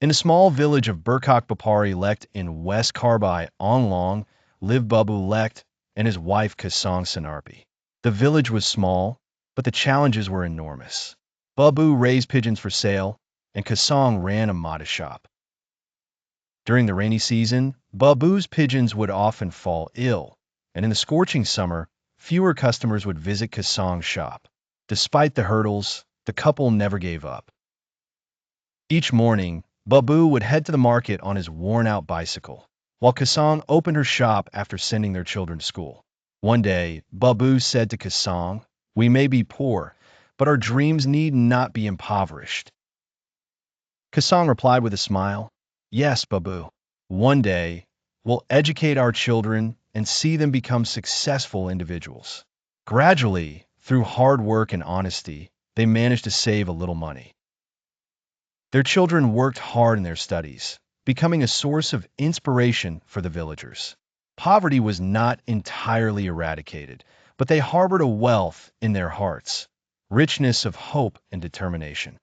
In a small village of Burkak Bapari Lekt in West Karbai, Onglong, lived Babu Lekt and his wife Kasang Sanarpi. The village was small, but the challenges were enormous. Babu raised pigeons for sale, and Kasang ran a modest shop. During the rainy season, Babu's pigeons would often fall ill, and in the scorching summer, fewer customers would visit Kasang's shop. Despite the hurdles, the couple never gave up. Each morning, Babu would head to the market on his worn-out bicycle, while Kasang opened her shop after sending their children to school. One day, Babu said to Kasang, "We may be poor, but our dreams need not be impoverished." Kasang replied with a smile, "Yes, Babu. One day, we'll educate our children and see them become successful individuals." Gradually, through hard work and honesty, they managed to save a little money. Their children worked hard in their studies, becoming a source of inspiration for the villagers. Poverty was not entirely eradicated, but they harbored a wealth in their hearts, richness of hope and determination.